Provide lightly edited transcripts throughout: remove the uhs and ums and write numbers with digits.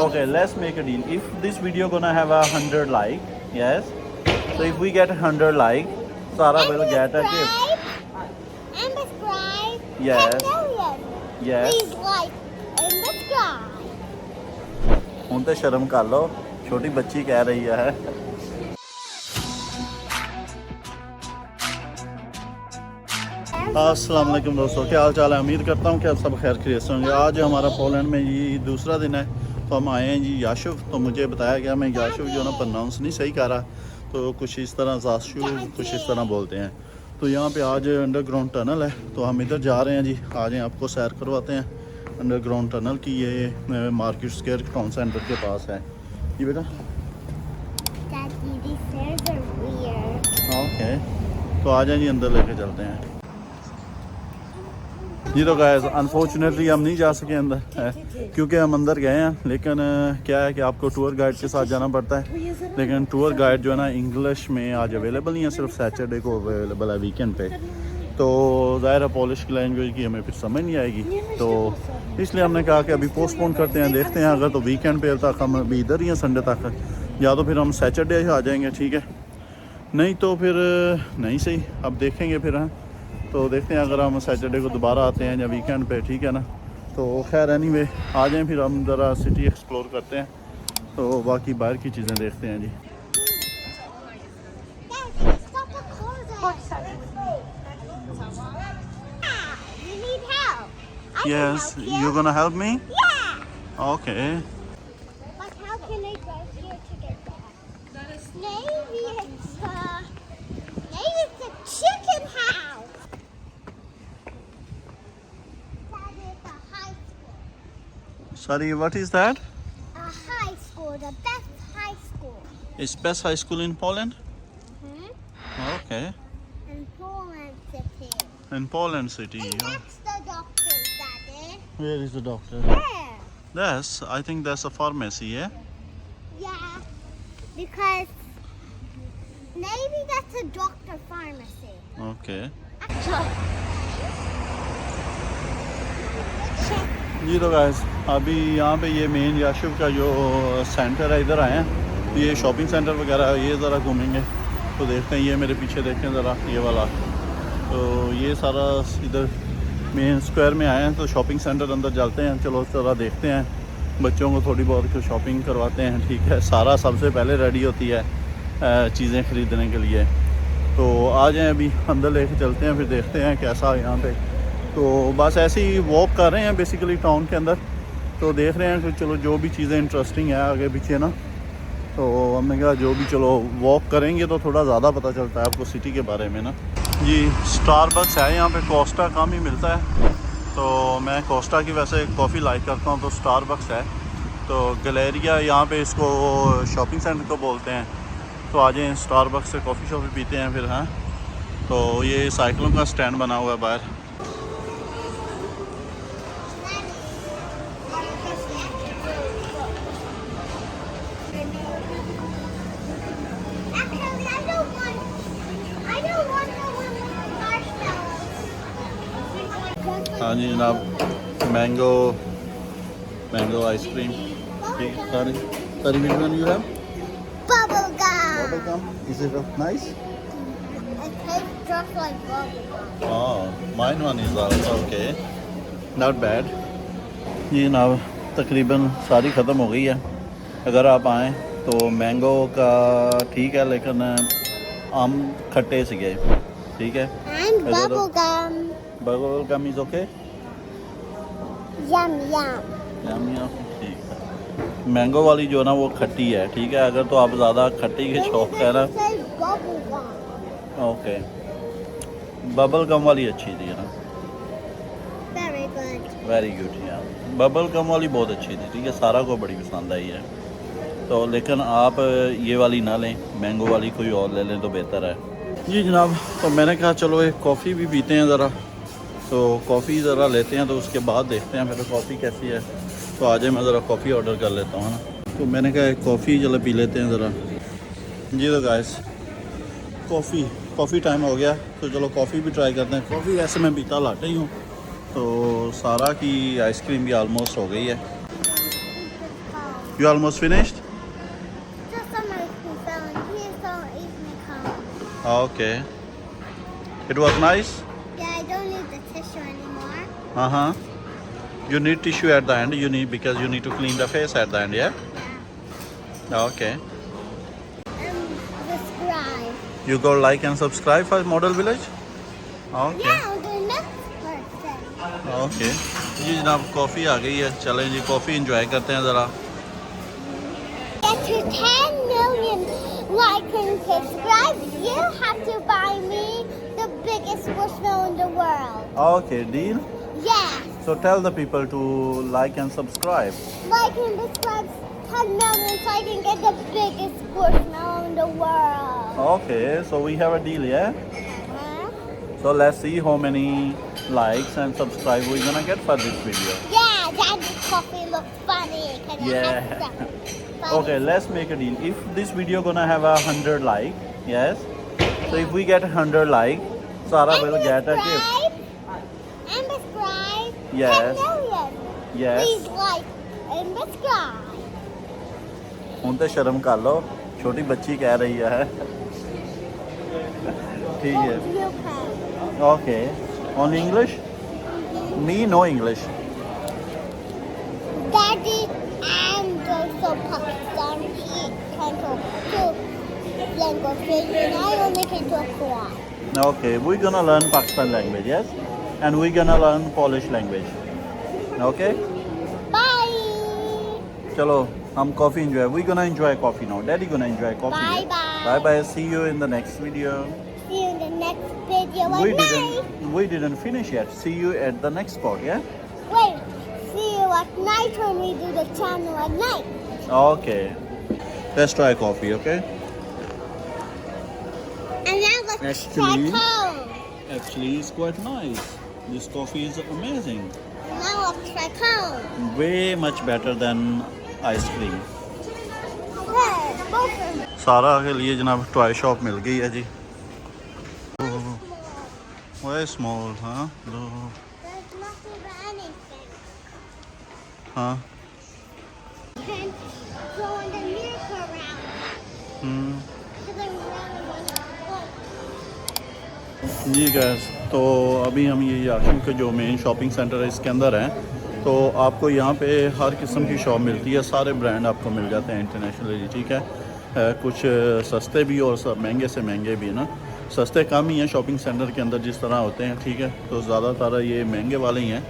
Okay, let's make a deal. If this video gonna have 100 like, yes. So if we get 100 like, Sarah will get a gift. And subscribe. Yes. 10 million. Yes. Please like and subscribe. ਹੁਣ ਤੇ ਸ਼ਰਮ ਕਰ ਲਓ, ਛੋਟੀ ਬੱਚੀ ਕਹਿ ਰਹੀ ਹੈ। अस्सलाम वालेकुम दोस्तों, क्या हाल चाल है। उम्मीद करता हूँ कि आप सब खैर खैरियत से होंगे। आज हमारा पोलैंड में ये दूसरा दिन है, तो हम आए हैं जी याशुफ। तो मुझे बताया गया, मैं याशुफ जो ना प्रोनाउंस नहीं सही कर रहा, तो कुछ इस तरह जाशुफ कुछ इस तरह बोलते हैं। तो यहाँ पे आज अंडरग्राउंड टनल है, तो हम इधर जा रहे हैं जी। आज आपको सैर करवाते हैं अंडरग्राउंड टनल की। ये मार्केट स्क्वायर टाउन सेंटर के पास है जी बेटा। ओके, तो आ जाए जी, अंदर लेके चलते हैं जी। तो गाइस अनफॉर्चुनेटली हम नहीं जा सके अंदर क्योंकि हम अंदर गए हैं, लेकिन क्या है कि आपको टूर गाइड के साथ जाना पड़ता है। लेकिन टूर गाइड जो है ना इंग्लिश में आज अवेलेबल नहीं है, सिर्फ सैटरडे को अवेलेबल है, वीकेंड पे। तो ज़ाहिर है पॉलिश की लैंग्वेज की हमें फिर समझ नहीं आएगी, तो इसलिए हमने कहा कि अभी पोस्टपोन करते हैं, देखते हैं। अगर तो वीकेंड पे तक हम अभी इधर ही हैं संडे तक, या तो फिर हम सैटरडे आ जाएंगे, ठीक है। नहीं तो फिर नहीं सही, अब देखेंगे फिर। हाँ, तो देखते हैं अगर हम सैटरडे को दोबारा आते हैं या वीकेंड पे, ठीक है ना। तो खैर एनीवे आ जाएं, फिर हम ज़रा सिटी एक्सप्लोर करते हैं, तो बाकी बाहर की चीज़ें देखते हैं जी। Yes, you're gonna help me? Yeah. Okay. But how can I go here to get that? Maybe it's a chicken house. That is a high school. Sorry, what is that? A high school, the best high school. Is best high school in Poland? Okay. In Poland City. In Poland city. And that's the doctor's, Daddy. Where is the doctor? There. That's, I think that's a pharmacy, yeah? Yeah. Because maybe that's a doctor pharmacy. Okay. Check. जी तो guys अभी यहाँ पे ये main याशुफ का जो centre है, इधर आए हैं। ये शॉपिंग सेंटर वगैरह है, ये ज़रा घूमेंगे तो देखते हैं। ये मेरे पीछे देखें ज़रा, ये वाला, तो ये सारा इधर मेन स्क्वायर में आए हैं। तो शॉपिंग सेंटर अंदर चलते हैं, चलो ज़रा देखते हैं। बच्चों को थोड़ी बहुत शॉपिंग करवाते हैं, ठीक है। सारा सबसे पहले रेडी होती है चीज़ें ख़रीदने के लिए। तो आ जाएँ, अभी अंदर लेके चलते हैं, फिर देखते हैं कैसा है यहाँ पे। तो बस ऐसे ही वॉक कर रहे हैं बेसिकली टाउन के अंदर, तो देख रहे हैं कि चलो जो भी चीज़ें इंटरेस्टिंग है आगे पीछे ना, तो हमने कहा जो भी चलो वॉक करेंगे तो थोड़ा ज़्यादा पता चलता है आपको सिटी के बारे में ना जी। स्टारबक्स है यहाँ पे, कोस्टा कम ही मिलता है, तो मैं कोस्टा की वैसे कॉफ़ी लाइक करता हूँ, तो स्टारबक्स है। तो गैलेरिया यहाँ पे इसको शॉपिंग सेंटर को बोलते हैं। तो आ जाएँ स्टारबक्स से कॉफ़ी शॉफ़ी पीते हैं फिर। हाँ, तो ये साइकिलों का स्टैंड बना हुआ है बाहर। हाँ जी जनाब, mango ice cream. Sorry, which one you have? Bubble gum. Bubble gum. Is it nice? It tastes just like bubble gum. Oh, mine one is also okay. Not bad. ये जनाब तकरीबन सारी ख़त्म हो गई है। अगर आप आएँ तो मैंगो का ठीक है, लेकिन आम खट्टे से गए, ठीक है। And bubble gum. Bubble gum is okay. Yum yum. यामिया ठीक है। मैंगो वाली जो ना वो खट्टी है, ठीक है। अगर तो आप ज़्यादा खट्टी के शौक है ना, Bubble gum. Okay. Bubble gum वाली अच्छी थी ना, Very good. वेरी गुड यार। बबल गम वाली बहुत अच्छी थी, ठीक है। सारा को बड़ी पसंद आई है। तो लेकिन आप ये वाली ना लें, मैंगो वाली कोई और ले लें तो बेहतर है जी जनाब। तो मैंने कहा चलो एक कॉफ़ी भी पीते हैं ज़रा, तो कॉफ़ी ज़रा लेते हैं, तो उसके बाद देखते हैं फिर कॉफ़ी कैसी है। तो आज मैं ज़रा कॉफ़ी ऑर्डर कर लेता हूँ ना। तो मैंने कहा कॉफ़ी चलो पी लेते हैं ज़रा जी। तो गाइस कॉफ़ी टाइम हो गया, तो चलो कॉफ़ी भी ट्राई करते हैं। कॉफ़ी वैसे मैं पीता लाटे ही हूँ, तो सारा की आइसक्रीम भी आलमोस्ट हो गई है। You almost finished? Just on my phone. Please don't eat my cone. Okay. It was nice? Yeah, I don't need the tissue anymore. Uh-huh. You need tissue at the end. Because you need to clean the face at the end, yeah? Yeah. Okay. Subscribe. You go like and subscribe for Model Village? Okay. Yeah, the next person. Okay. जी जनाब coffee आ गई है, चलें जी coffee enjoy करते हैं ज़रा. Get to 10 million likes and subscribe. You have to buy me the biggest marshmallow in the world. Okay, deal. Yes. So tell the people to like and subscribe. Like and subscribe 10 million so I can get the biggest marshmallow in the world. Okay, so we have a deal, yeah? Uh-huh. So let's see how many likes and subscribe we're gonna get for this video. Yeah, Daddy's coffee looks funny. Yeah. Okay, let's make a deal. If this video gonna have 100 like, yes. So if we get 100 like, Sarah will get a gift. And subscribe. Yes. 10 million. Yes. Please like and subscribe. ਹੁਣ ਤੇ ਸ਼ਰਮ ਕਰ ਲਓ, ਛੋਟੀ ਬੱਚੀ ਕਹਿ ਰਹੀ ਹੈ. ठीक है. You can. Okay. On English? Me no English. Daddy and also Pakistan can talk two languages and I only can talk one. Okay, we're gonna learn Pakistan language, yes? And we're gonna learn Polish language. Okay? Bye. Chalo, हम coffee enjoy. We're gonna enjoy coffee now. Daddy gonna enjoy coffee. Bye yeah? bye. Bye bye. See you in the next video. See you in the next video at night. We didn't finish yet. See you at the next spot, yeah? Wait, see you at night when we do the channel at night. Okay. Let's try coffee, okay? And now let's Actually- try cone. Actually, it's quite nice. This coffee is amazing. Now let's try cone. Way much better than ice cream. Hey, both of them. सारा के लिए जनाब toy shop मिल गई है जी. Very small, huh? There's nothing but anything. Huh? You can go in the miracle round. Hmm. To the round one. जी guess, तो अभी हम ये याशिम के जो मेन शॉपिंग सेंटर है इसके अंदर हैं. तो आपको यहाँ पे हर किस्म की शॉप मिलती है, सारे ब्रांड आपको मिल जाते हैं इंटरनेशनली, ठीक है. कुछ सस्ते भी और सब महंगे से महंगे भी ना. सस्ते कम ही हैं शॉपिंग सेंटर के अंदर जिस तरह होते हैं, ठीक है. तो ज़्यादातर ये महंगे वाले ही हैं.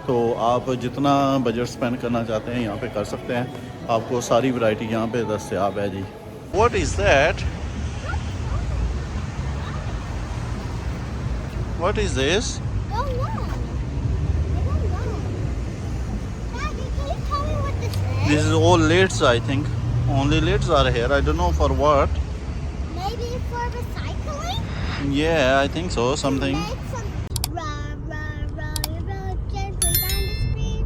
तो आप जितना बजट स्पेंड करना चाहते हैं यहाँ पे कर सकते हैं. आपको सारी वैरायटी यहाँ पे दस्तयाब है जी. What is that? What is this? Don't know. I don't know. Daddy, can you tell me what this is? This is all lids, I think. Only lids are here. I don't know for what. Maybe for recycling? Yeah, I think so. Something. Make some roll gently down the street.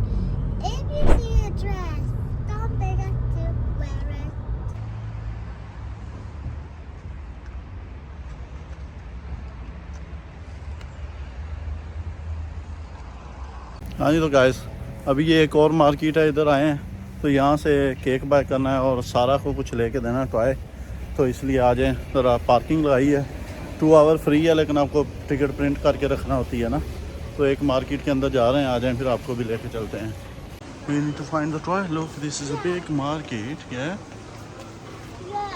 If you see a dress, don't forget to wear it. हाँ जी, तो guys अभी ये एक और market है, इधर आए हैं. तो यहाँ से केक बाय करना है और सारा को कुछ लेके देना है टॉय. तो इसलिए आ जाएँ. ज़रा पार्किंग लगाई है, 2 आवर फ्री है, लेकिन आपको टिकट प्रिंट करके रखना होती है ना. तो एक मार्केट के अंदर जा रहे हैं, आ जाएँ फिर आपको भी लेके चलते हैं. We need to find the toy. Look, this is a big market, yeah? Yeah.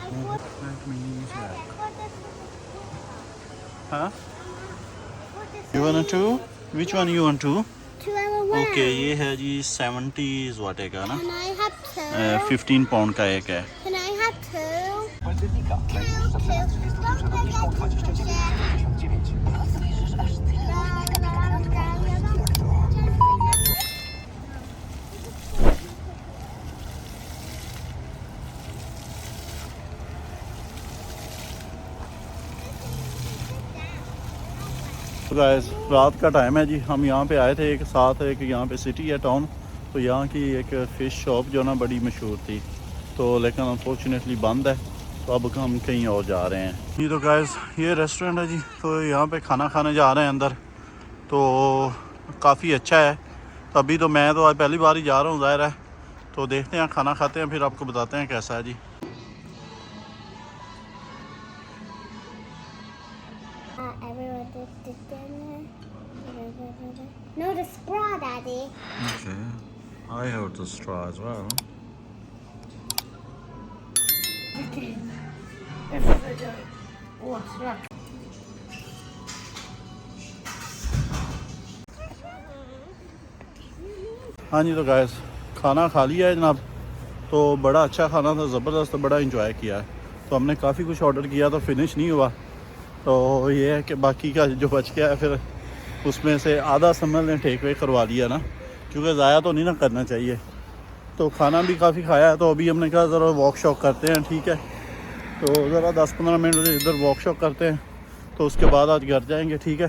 I thought, Let me check. I thought this Huh? was You want two? Which one you want two? 2 hour one. Okay, ये है जी 70 वाटे का ना. Can I have two? 15 pound का एक है. Can I have two? Two. Don't forget to तो guys रात का टाइम है जी. हम यहाँ पे आए थे एक साथ, एक यहाँ पे सिटी है टाउन. तो यहाँ की एक फ़िश शॉप जो ना बड़ी मशहूर थी, तो लेकिन अनफॉर्चुनेटली बंद है. तो अब हम कहीं और जा रहे हैं. ये तो गाइस ये रेस्टोरेंट है जी. तो यहाँ पे खाना खाने जा रहे हैं अंदर. तो काफ़ी अच्छा है. अभी तो मैं तो आज पहली बार ही जा रहा हूँ ज़ाहिर है. तो देखते हैं, खाना खाते हैं, फिर आपको बताते हैं कैसा है जी। Everyone did dinner. No, the straw, Daddy. Okay. I have the straw as well. हाँ जी, तो गाइस खाना खा लिया है जनाब। तो बड़ा अच्छा खाना था, ज़बरदस्त, बड़ा इंजॉय किया है। तो हमने काफ़ी कुछ ऑर्डर किया तो फिनिश नहीं हुआ, तो ये है कि बाकी का जो बच गया है फिर उसमें से आधा समझ लें टेक अवे करवा लिया ना, क्योंकि ज़ाया तो नहीं ना करना चाहिए। तो खाना भी काफ़ी खाया है, तो अभी हमने कहा ज़रा वॉक शॉक करते हैं, ठीक है। तो ज़रा 10-15 मिनट इधर वॉक शॉक करते हैं, तो उसके बाद आज घर जाएंगे, ठीक है।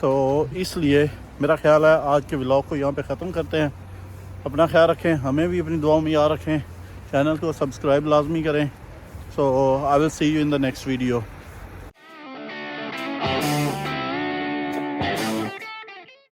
तो इसलिए मेरा ख्याल है आज के व्लॉग को यहाँ पे ख़त्म करते हैं। अपना ख्याल रखें, हमें भी अपनी दुआओं में याद रखें, चैनल को सब्सक्राइब लाजमी करें। So I will see you in the next video.